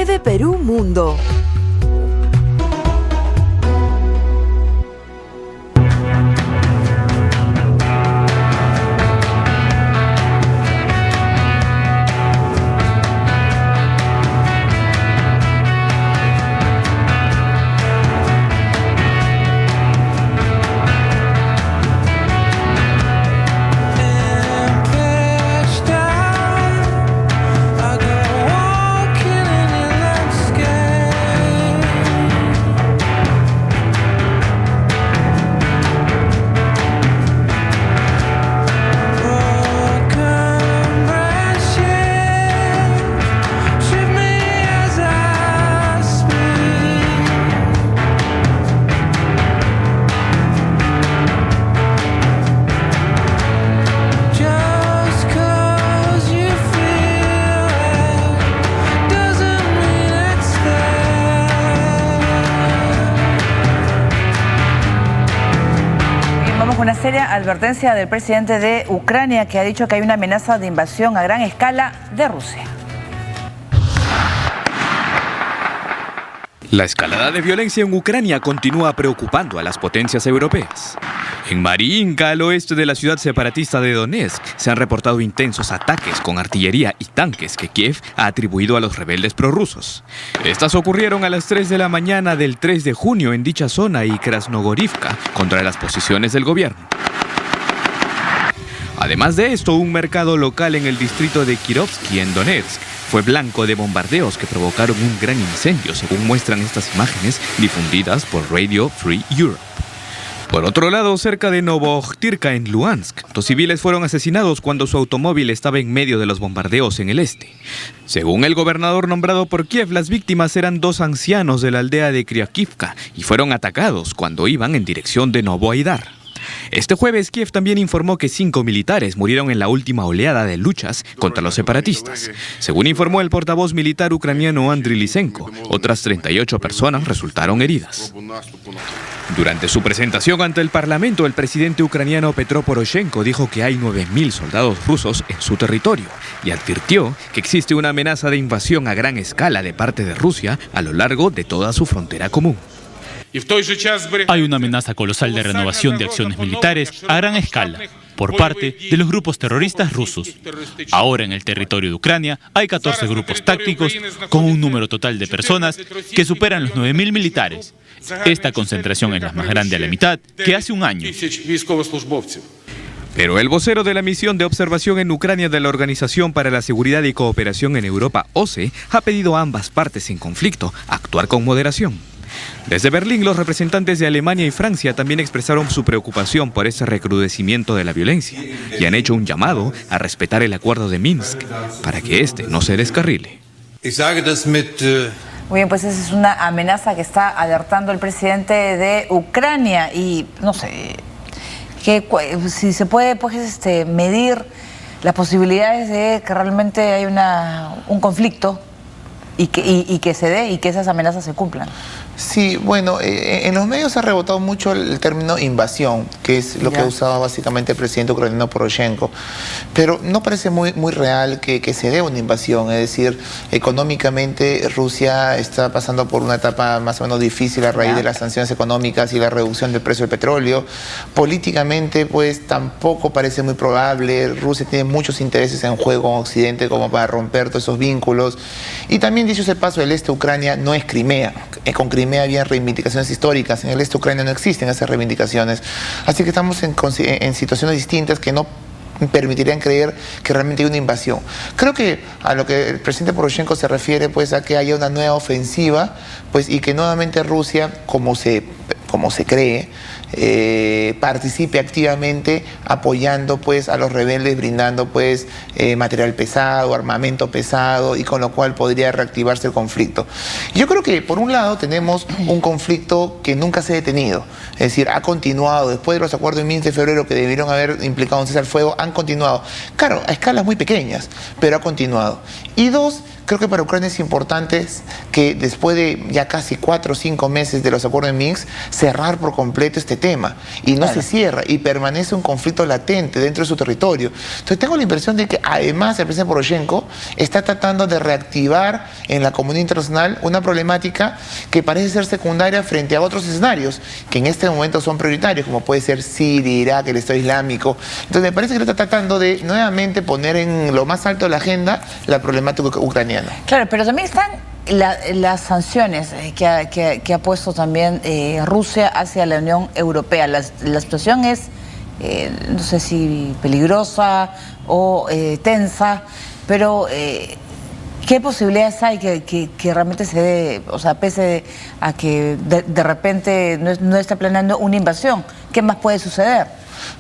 TV Perú Mundo. Una seria advertencia del presidente de Ucrania, que ha dicho que hay una amenaza de invasión a gran escala de Rusia. La escalada de violencia en Ucrania continúa preocupando a las potencias europeas. En Mariinka, al oeste de la ciudad separatista de Donetsk, se han reportado intensos ataques con artillería y tanques que Kiev ha atribuido a los rebeldes prorrusos. Estas ocurrieron a las 3 de la mañana del 3 de junio en dicha zona y Krasnogorivka, contra las posiciones del gobierno. Además de esto, un mercado local en el distrito de Kirovsky, en Donetsk, fue blanco de bombardeos que provocaron un gran incendio, según muestran estas imágenes difundidas por Radio Free Europe. Por otro lado, cerca de Novochtirka, en Luhansk, dos civiles fueron asesinados cuando su automóvil estaba en medio de los bombardeos en el este. Según el gobernador nombrado por Kiev, las víctimas eran dos ancianos de la aldea de Kryakivka y fueron atacados cuando iban en dirección de Novoaidar. Este jueves, Kiev también informó que 5 militares murieron en la última oleada de luchas contra los separatistas. Según informó el portavoz militar ucraniano Andriy Lysenko, otras 38 personas resultaron heridas. Durante su presentación ante el Parlamento, el presidente ucraniano Petro Poroshenko dijo que hay 9.000 soldados rusos en su territorio y advirtió que existe una amenaza de invasión a gran escala de parte de Rusia a lo largo de toda su frontera común. Hay una amenaza colosal de renovación de acciones militares a gran escala por parte de los grupos terroristas rusos. Ahora en el territorio de Ucrania hay 14 grupos tácticos con un número total de personas que superan los 9.000 militares. Esta concentración es la más grande a la mitad que hace un año. Pero el vocero de la misión de observación en Ucrania de la Organización para la Seguridad y Cooperación en Europa, OSCE, ha pedido a ambas partes en conflicto actuar con moderación. Desde Berlín, los representantes de Alemania y Francia también expresaron su preocupación por este recrudecimiento de la violencia y han hecho un llamado a respetar el acuerdo de Minsk para que este no se descarrile. Muy bien, pues esa es una amenaza que está alertando el presidente de Ucrania y no sé, si se puede pues medir las posibilidades de que realmente hay un conflicto y que se dé y que esas amenazas se cumplan. Sí, bueno, en los medios ha rebotado mucho el término invasión, que es lo que ha usado básicamente el presidente ucraniano Poroshenko, pero no parece muy real que se dé una invasión. Es decir, económicamente Rusia está pasando por una etapa más o menos difícil a raíz de las sanciones económicas y la reducción del precio del petróleo. Políticamente, pues tampoco parece muy probable. Rusia tiene muchos intereses en juego en Occidente como para romper todos esos vínculos. Y también, dicho ese paso, el este de Ucrania no es Crimea. Con Crimea había reivindicaciones históricas, en el este de Ucrania no existen esas reivindicaciones. Así que estamos en situaciones distintas que no permitirían creer que realmente hay una invasión. Creo que a lo que el presidente Poroshenko se refiere, pues a que haya una nueva ofensiva, pues y que nuevamente Rusia, como se cree, participe activamente apoyando pues a los rebeldes, brindando pues material pesado, armamento pesado, y con lo cual podría reactivarse el conflicto. Yo creo que por un lado tenemos un conflicto que nunca se ha detenido, es decir, ha continuado después de los acuerdos de Minsk de febrero, que debieron haber implicado un cese al fuego, han continuado, claro, a escalas muy pequeñas, pero ha continuado. Y dos, creo que para Ucrania es importante que después de ya casi 4 o 5 meses de los acuerdos de Minsk, cerrar por completo este tema. Y no se cierra, y permanece un conflicto latente dentro de su territorio. Entonces tengo la impresión de que además el presidente Poroshenko está tratando de reactivar en la comunidad internacional una problemática que parece ser secundaria frente a otros escenarios, que en este momento son prioritarios, como puede ser Siria, Irak, el Estado Islámico. Entonces me parece que está tratando de nuevamente poner en lo más alto de la agenda la problemática ucraniana. Claro, pero también están las sanciones que ha puesto también Rusia hacia la Unión Europea. La situación es, no sé si peligrosa o tensa, pero ¿qué posibilidades hay que realmente se dé, o sea, pese a que de repente no está planeando una invasión? ¿Qué más puede suceder?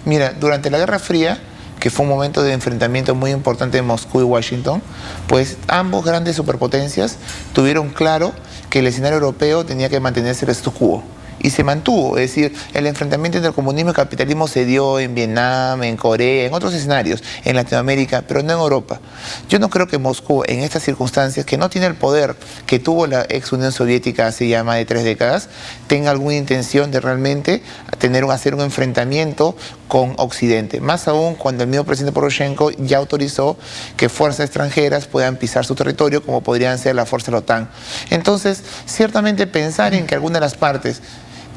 Mira, durante la Guerra Fría, que fue un momento de enfrentamiento muy importante en Moscú y Washington, pues ambos grandes superpotencias tuvieron claro que el escenario europeo tenía que mantenerse el status quo. Y se mantuvo, es decir, el enfrentamiento entre el comunismo y el capitalismo se dio en Vietnam, en Corea, en otros escenarios, en Latinoamérica, pero no en Europa. Yo no creo que Moscú, en estas circunstancias, que no tiene el poder que tuvo la ex Unión Soviética hace ya más de 3 décadas, tenga alguna intención de realmente hacer un enfrentamiento con Occidente. Más aún cuando el mismo presidente Poroshenko ya autorizó que fuerzas extranjeras puedan pisar su territorio, como podrían ser las fuerzas de la OTAN. Entonces, ciertamente pensar en que alguna de las partes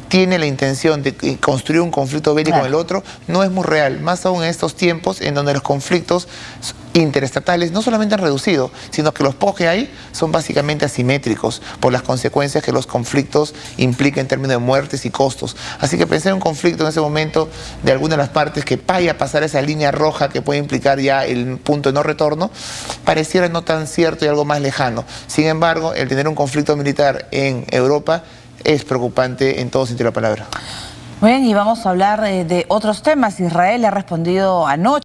tiene la intención de construir un conflicto bélico con el otro, no es muy real, más aún en estos tiempos en donde los conflictos interestatales no solamente han reducido, sino que los pocos que hay son básicamente asimétricos por las consecuencias que los conflictos implican en términos de muertes y costos. Así que pensar en un conflicto en ese momento de alguna de las partes que vaya a pasar esa línea roja que puede implicar ya el punto de no retorno, pareciera no tan cierto y algo más lejano. Sin embargo, el tener un conflicto militar en Europa es preocupante en todo sentido de la palabra. Muy bien, y vamos a hablar de otros temas. Israel ha respondido anoche